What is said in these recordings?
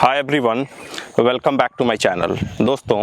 Hi everyone, welcome back to my channel. दोस्तों,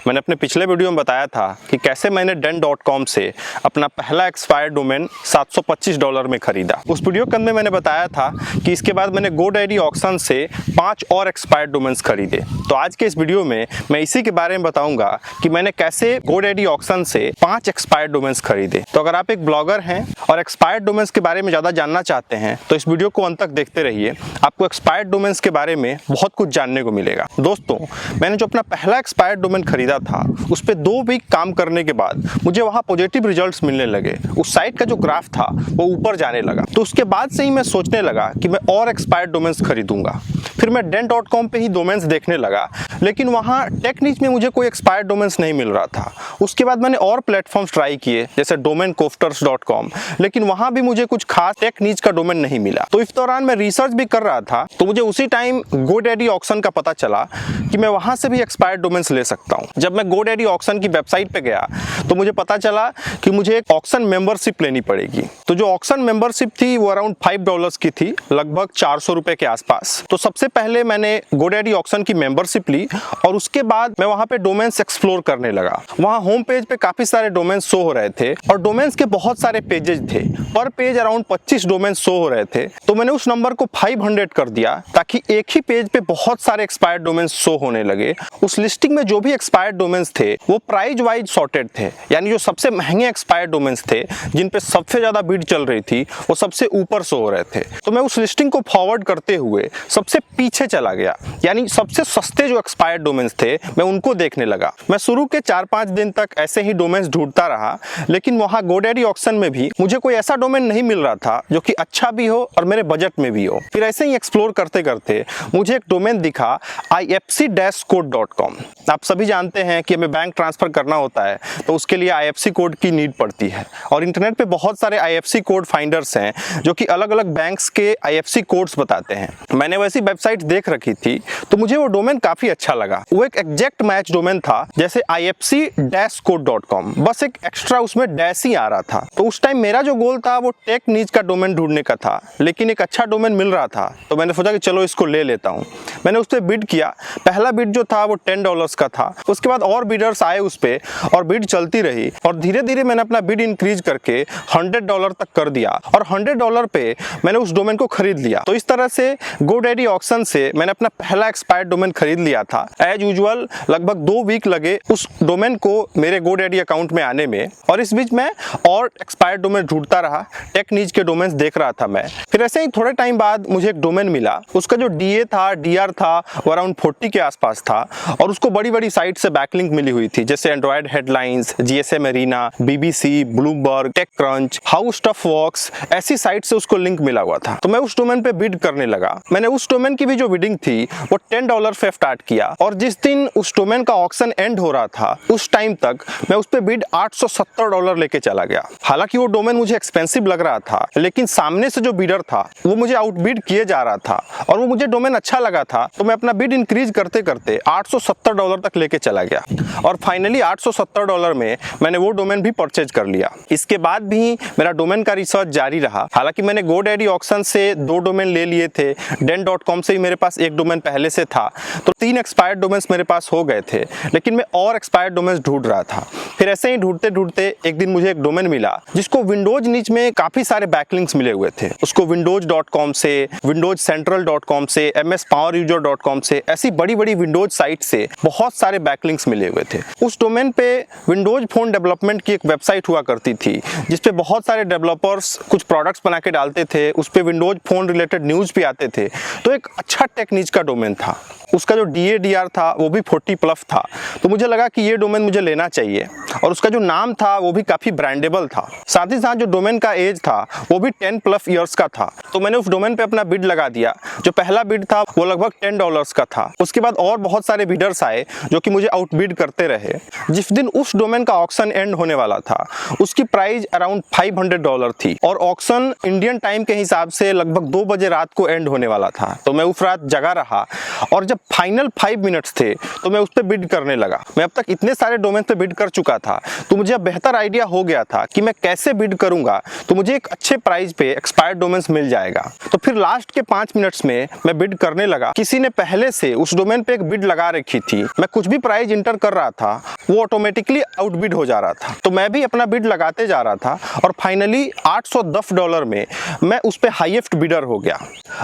मैंने अपने पिछले वीडियो में बताया था कि कैसे मैंने den.com से अपना पहला एक्सपायर्ड डोमेन $725 में खरीदा। उस वीडियो के अंदर मैंने बताया था कि इसके बाद मैंने GoDaddy ऑक्शन से 5 और एक्सपायर्ड डोमेन्स खरीदे। तो आज के इस वीडियो में मैं इसी के बारे में बताऊंगा कि मैंने कैसे GoDaddy ऑक्शन से 5 एक्सपायर्ड डोमेन्स खरीदे। तो अगर आप एक ब्लॉगर हैं और एक्सपायर्ड डोमेन्स के बारे में ज़्यादा जानना चाहते हैं तो इस वीडियो को अंत तक देखते रहिए। आपको एक्सपायर्ड डोमेन्स के बारे में बहुत कुछ जानने को मिलेगा। दोस्तों, मैंने जो अपना पहला एक्सपायर्ड डोमेन खरीदा था उस पे 2 वीक काम करने के बाद मुझे वहां पॉजिटिव रिजल्ट्स मिलने लगे। उस साइट का जो ग्राफ था वो ऊपर जाने लगा। तो उसके बाद से ही मैं सोचने लगा कि मैं और एक्सपायर्ड डोमेन्स खरीदूंगा। फिर मैं den.com पे ही डोमेन्स देखने लगा, लेकिन वहाँ टेक नीच में मुझे कोई एक्सपायर्ड डोमेन्स नहीं मिल रहा था। उसके बाद मैंने और प्लेटफॉर्म्स ट्राई किए जैसे domaincofters.com, लेकिन वहाँ भी मुझे कुछ खास टेक नीच का डोमेन नहीं मिला। तो इस दौरान मैं रिसर्च भी कर रहा था, तो मुझे उसी टाइम GoDaddy ऑक्शन का पता चला कि मैं वहाँ से भी एक्सपायर्ड डोमेन्स ले सकता हूँ। जब मैं GoDaddy ऑक्शन की वेबसाइट पे गया तो मुझे पता चला कि मुझे एक ऑक्शन मेंबरशिप लेनी पड़ेगी। तो जो ऑक्शन मेंबरशिप थी वो अराउंड $5 की थी, लगभग 400 रुपए के आसपास। तो सबसे पहले मैंने GoDaddy ऑक्शन की मेंबरशिप ली और उसके बाद मैं वहाँ पे डोमेन्स एक्सप्लोर करने लगा। वहाँ होम पेज पे काफी सारे डोमेन्स शो हो रहे थे और डोमेन्स के बहुत सारे पेजेस थे। पर पेज अराउंड 25 डोमेन्स शो हो रहे थे। तो मैंने उस नंबर को 500 कर दिया ताकि एक ही पेज पे बहुत सारे एक्सपायर्ड डोमेन्स शो होने लगे। उस लिस्टिंग में जो भी एक्सपायर्ड डोमेन्स थे वो प्राइस वाइज सॉर्टेड थे, यानी जो सबसे महंगे एक्सपायर्ड डोमेन्स थे जिन पे सबसे ज्यादा बिड चल रही थी वो सबसे ऊपर शो हो रहे थे। तो मैं उस लिस्टिंग को फॉरवर्ड करते हुए सबसे पीछे चला गया, यानी सबसे सस्ते जो एक्सपायर्ड डोमेन्स थे मैं उनको देखने लगा। मैं शुरू के 4-5 दिन तक ऐसे ही डोमेन्स ढूंढता रहा, लेकिन वहां GoDaddy ऑक्शन में भी मुझे कोई ऐसा डोमेन नहीं मिल रहा था जो कि अच्छा भी हो और मेरे बजट में भी हो। फिर ऐसे ही एक्सप्लोर करते करते मुझे एक डोमेन दिखा ifc-code.com। आप सभी जानते हैं कि हमें बैंक ट्रांसफर करना होता है तो उसके लिए IFSC कोड की नीड पड़ती है और इंटरनेट पे बहुत सारे IFSC कोड फाइंडर्स हैं जो कि अलग अलग बैंक्स के IFSC कोड्स बताते हैं। मैंने वैसी वेबसाइट देख रखी थी तो मुझे वो डोमेन काफी अच्छा लगा। वो एक एग्जैक्ट मैच डोमेन था जैसे ifc-code.com, बस एक एक्स्ट्रा उसमें डैश ही आ रहा था। तो उस टाइम मेरा जो गोल था वो टेक नीच का डोमेन ढूंढने का था, लेकिन एक अच्छा डोमेन मिल रहा था तो मैंने सोचा कि चलो इसको ले लेता हूँ। मैंने उस पर बिड किया। पहला बिड जो था वो $10 का था। उसके बाद और बिडर्स आए उस पे और बिड चलती रही और धीरे धीरे मैंने अपना बिड इंक्रीज करके $100 तक कर दिया और $100 पे मैंने उस डोमेन को खरीद लिया। तो इस तरह से GoDaddy ऑक्शन से मैंने अपना पहला एक्सपायर्ड डोमेन खरीद लिया था। एज यूजुअल लगभग 2 वीक लगे उस डोमेन को मेरे GoDaddy अकाउंट में आने में और इस बीच में और एक्सपायर्ड डोमेन ढूंढता रहा, टेक नीच के डोमेन्स देख रहा था मैं। फिर ऐसे ही थोड़े टाइम बाद मुझे एक डोमेन मिला। उसका जो DA था, DR था, वो अराउंड 40 के आसपास था और उसको बड़ी बड़ी साइट से बैकलिंक मिली हुई थी जैसे Android headlines, GSM arena, BBC, Bloomberg, TechCrunch, how stuff works, ऐसी साइट से उसको लिंक मिला हुआ था। तो मैं उस डोमेन पे बिड करने लगा। मैंने उस डोमेन की भी जो बिडिंग थी वो $10 से स्टार्ट किया और जिस दिन उस डोमेन का ऑक्शन एंड हो रहा था उस टाइम तक मैं उस पे बिड $870 लेके चला गया। हालांकि वो डोमेन मुझे एक्सपेंसिव लग रहा था, लेकिन सामने से जो बिडर था वो मुझे आउटबिड किए जा रहा था और वो मुझे डोमेन अच्छा लगा था। तो मैं अपना बिड इंक्रीज करते करते $870 तक लेके चला गया और फाइनली $870 में मैंने वो डोमेन भी परचेज कर लिया। इसके बाद भी मेरा डोमेन का रिसर्च जारी रहा। हालांकि मैंने GoDaddy ऑक्शन से 2 डोमेन ले लिए थे, den.com से ही मेरे पास 1 डोमेन पहले से था, तो 3 एक्सपायर्ड डोमेन्स मेरे पास हो गए थे, लेकिन मैं और एक्सपायर्ड डोमेन्स ढूंढ रहा था। फिर ऐसे ही ढूंढते ढूंढते एक दिन मुझे एक डोमेन मिला जिसको विंडोज नीच में काफी सारे बैकलिंक्स मिले हुए थे। उसको windows.com से, windowscentral.com से, mspoweruser.com से, ऐसी बड़ी बड़ी विंडोज साइट से बहुत सारे बैकलिंक्स मिले हुए थे। उस डोमेन पे विंडोज फोन डेवलपमेंट की एक वेबसाइट हुआ करती थी जिसपे बहुत सारे डेवलपर्स कुछ प्रोडक्ट्स बना के डालते थे। उस पे विंडोज फोन रिलेटेड न्यूज भी आते थे। तो एक अच्छा टेक नीच का डोमेन था। उसका जो DA DR था वो भी 40+ था। तो मुझे लगा कि ये डोमेन मुझे लेना चाहिए और उसका जो नाम था वो भी काफी ब्रांडेबल था। साथ ही साथ जो डोमेन का एज था वो भी 10+ ईयर्स का था। तो मैंने उस डोमेन पे अपना बिड लगा दिया। जो पहला बिड था वो लगभग $10 का था। उसके बाद और बहुत सारे बिडर्स आए जो कि मुझे आउटबिड करते रहे। जिस दिन उस डोमेन का ऑक्शन एंड होने वाला था उसकी प्राइस अराउंड $500 थी और ऑक्शन इंडियन टाइम के हिसाब से लगभग 2 बजे रात को एंड होने वाला था। तो मैं उस रात जगा रहा और जब फाइनल 5 मिनट्स थे तो मैं उस पर बिड करने लगा। मैं अब तक इतने सारे डोमेन पे बिड कर चुका था तो मुझे अब बेहतर आइडिया हो गया था कि मैं कैसे बिड करूंगा तो मुझे एक अच्छे प्राइस पे एक्सपायर्ड डोमेन्स मिल जाएगा। तो फिर लास्ट के 5 मिनट्स में मैं बिड करने लगा। किसी किसी ने पहले से उस डोमेन पे एक बिड लगा रखी थी, मैं कुछ भी प्राइस इंटर कर रहा था वो ऑटोमेटिकली आउटबिड हो जा रहा था। तो मैं भी अपना बिड लगाते जा रहा था और फाइनली $810 में मैं उस पे हाईएस्ट बिडर हो गया।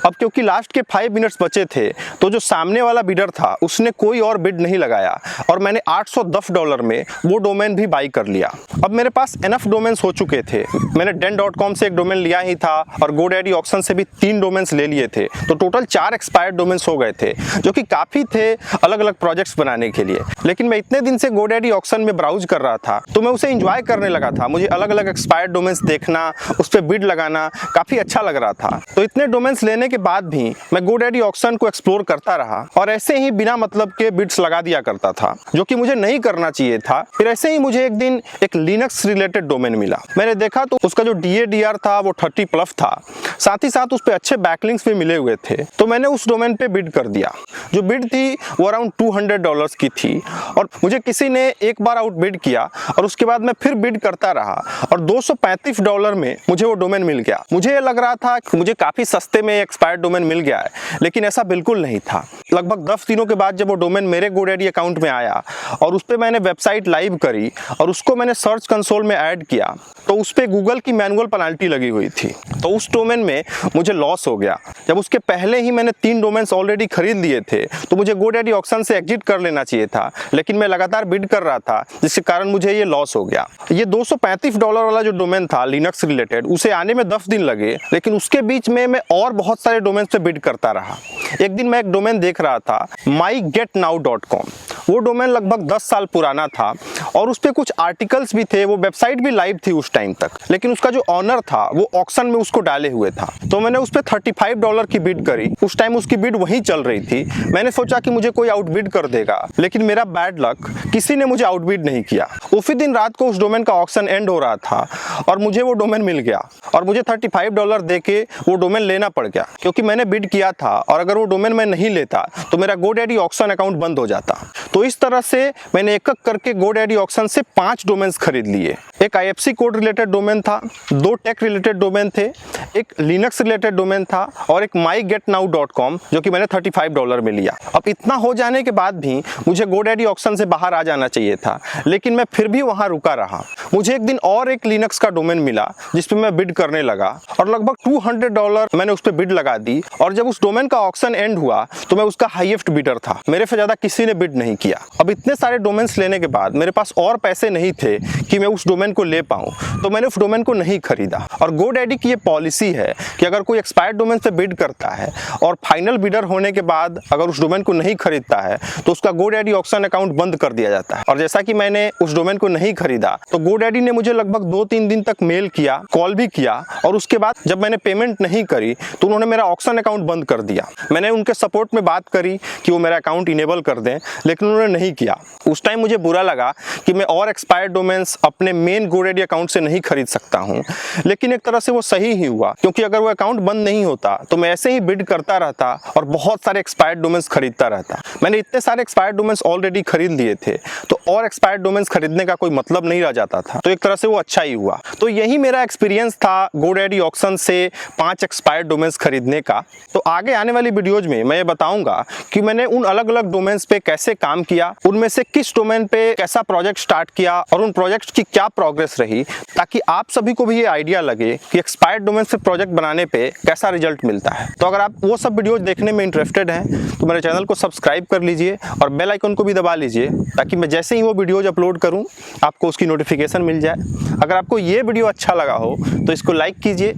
अब क्योंकि लास्ट के 5 मिनट्स बचे थे तो जो सामने वाला बिडर था उसने कोई और बिड नहीं लगाया और मैंने $810 में वो डोमेन भी बाई कर लिया। अब मेरे पास एनफ डोमेन्स हो चुके थे। मैंने den.com से एक डोमेन लिया ही था और GoDaddy ऑक्शन से भी 3 डोमेन्स ले लिए थे, तो टोटल 4 एक्सपायर्ड डोमेन्स हो गए थे जो कि काफ़ी थे अलग अलग प्रोजेक्ट्स बनाने के लिए। लेकिन मैं इतने दिन से GoDaddy ऑक्शन में ब्राउज कर रहा था तो मैं उसे इंजॉय करने लगा था। मुझे अलग अलग एक्सपायर्ड डोमेन्स देखना, उस पर बिड लगाना काफ़ी अच्छा लग रहा था। तो इतने डोमेन्स लेने के बाद भी मैं GoDaddy ऑक्शन को एक्सप्लोर करता रहा और ऐसे ही बिना मतलब के बिड्स लगा दिया करता था, जो कि मुझे नहीं करना चाहिए था। फिर ऐसे ही मुझे एक दिन एक लिनक्स रिलेटेड डोमेन मिला। मैंने देखा तो उसका जो DADR था वो 30+ था, साथ ही साथ उस पर अच्छे बैकलिंक्स भी मिले हुए थे। तो मैंने उस डोमेन पे बिड कर दिया। जो बिड थी वो अराउंड $200 की थी और मुझे किसी ने एक बार आउट बिड किया और उसके बाद मैं फिर बिड करता रहा और $235 में मुझे वो डोमेन मिल गया। मुझे ये लग रहा था कि मुझे काफ़ी सस्ते में एक्सपायर्ड डोमेन मिल गया है, लेकिन ऐसा बिल्कुल नहीं था। लगभग 10 दिनों के बाद जब वो डोमेन मेरे GoDaddy अकाउंट में आया और उस पर मैंने वेबसाइट लाइव करी और उसको मैंने सर्च कंसोल में ऐड किया तो उस पर गूगल की मैनुअल पेनल्टी लगी हुई थी। तो उस डोमेन में मुझे लॉस हो गया। जब उसके पहले ही मैंने 3 डोमेन्स ऑलरेडी खरीद लिए थे तो मुझे GoDaddy ऑक्शन से एग्जिट कर लेना चाहिए था, लेकिन मैं लगातार बिड कर रहा था जिसके कारण मुझे ये लॉस हो गया। ये $235 वाला जो डोमेन था लिनक्स रिलेटेड, उसे आने में 10 दिन लगे, लेकिन उसके बीच में मैं और बहुत सारे डोमेन्स पे बिड करता रहा। एक दिन मैं एक डोमेन देख रहा था mygetnow.com। वो डोमेन लगभग 10 साल पुराना था और उस पर कुछ आर्टिकल्स भी थे, वो वेबसाइट भी लाइव थी उस टाइम तक, लेकिन उसका जो ऑनर था वो ऑक्शन में उसको डाले हुए था। तो मैंने उस पर $35 की बिड करी। उस टाइम उसकी बिड वहीं चल रही थी। मैंने सोचा कि मुझे कोई आउटबिड कर देगा, लेकिन मेरा बैड लक, किसी ने मुझे आउटबिड नहीं किया। उसी दिन रात को उस डोमेन का ऑक्शन एंड हो रहा था और मुझे वो डोमेन मिल गया और मुझे $35 दे के वो डोमेन लेना पड़ गया, क्योंकि मैंने बिड किया था और अगर वो डोमेन मैं नहीं लेता तो मेरा GoDaddy ऑक्शन अकाउंट बंद हो जाता। तो इस तरह से मैंने एक एक करके GoDaddy ऑक्शन से 5 डोमेन्स खरीद लिए। एक IFC कोड रिलेटेड डोमेन था, 2 टेक रिलेटेड डोमेन थे, एक लिनक्स रिलेटेड डोमेन था और एक mygetnow.com जो कि मैंने $35 में लिया। अब इतना हो जाने के बाद भी मुझे GoDaddy ऑक्शन से बाहर आ जाना चाहिए था, लेकिन मैं फिर भी वहां रुका रहा। मुझे एक दिन और एक लिनक्स का डोमेन मिला जिस पे मैं बिड करने लगा और लगभग $200 मैंने उस पर बिड लगा दी और जब उस डोमेन का ऑक्शन एंड हुआ तो मैं उसका हाईएस्ट बिडर था। मेरे से ज़्यादा किसी ने बिड नहीं किया। अब इतने सारे डोमेन्स लेने के बाद मेरे पास और पैसे नहीं थे कि मैं उस डोमेन को ले पाऊँ, तो मैंने उस डोमेन को नहीं खरीदा। और GoDaddy की ये पॉलिसी है कि अगर कोई एक्सपायर्ड डोमेन से बिड करता है और फाइनल बिडर होने के बाद अगर उस डोमेन को नहीं खरीदता है तो उसका GoDaddy ऑक्शन अकाउंट बंद कर दिया जाता है। और जैसा कि मैंने उस डोमेन को नहीं खरीदा तो GoDaddy ने मुझे लगभग 2-3 दिन तक मेल किया, कॉल भी किया और उसके बाद जब मैंने पेमेंट नहीं करी तो उन्होंने मेरा ऑक्शन अकाउंट बंद कर दिया। मैंने उनके सपोर्ट में बात करी कि वो मेरा अकाउंट इनेबल कर दें, लेकिन उन्होंने नहीं किया। उस टाइम मुझे बुरा लगा कि मैं और एक्सपायर्ड डोमेन्स अपने मेन GoDaddy अकाउंट से नहीं खरीद सकता हूं, लेकिन एक तरह से वो सही ही हुआ, क्योंकि अगर वो अकाउंट बंद नहीं होता तो मैं ऐसे ही बिड करता रहता और बहुत सारे एक्सपायर्ड डोमेन्स खरीदता रहता। मैंने इतने सारे एक्सपायर्ड डोमेन्स ऑलरेडी खरीद लिए थे तो और एक्सपायर्ड डोमेन्स खरीदने का कोई मतलब नहीं रह जाता था। तो एक तरह से वो अच्छा ही हुआ। तो यही मेरा एक्सपीरियंस था GoDaddy ऑक्शन से 5 एक्सपायर्ड डोमेन्स खरीदने का। तो आगे आने वाली वीडियोज में मैं ये बताऊंगा कि मैंने उन अलग अलग डोमेन्स पे कैसे काम किया, उनमें से किस डोमेन पे कैसा प्रोजेक्ट स्टार्ट किया और उन प्रोजेक्ट की क्या प्रोग्रेस रही, ताकि आप सभी को भी ये आइडिया लगे कि एक्सपायर्ड डोमेन से प्रोजेक्ट बनाने पे कैसा रिजल्ट मिलता है। तो अगर आप वो सब वीडियोज देखने में इंटरेस्टेड हैं तो मेरे चैनल को सब्सक्राइब कर लीजिए और बेल आइकन को भी दबा लीजिए, ताकि मैं जैसे ही वो वीडियोज अपलोड करूं आपको उसकी नोटिफिकेशन मिल जाए। अगर आपको ये वीडियो अच्छा लगा हो तो इसको लाइक कीजिए,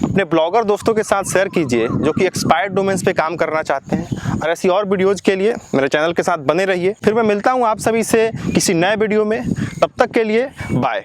अपने ब्लॉगर दोस्तों के साथ शेयर कीजिए जो कि एक्सपायर्ड डोमेन्स पे काम करना चाहते हैं। और ऐसी और वीडियोज़ के लिए मेरे चैनल के साथ बने रहिए। फिर मैं मिलता हूँ आप सभी से किसी नए वीडियो में। तब तक के लिए बाय।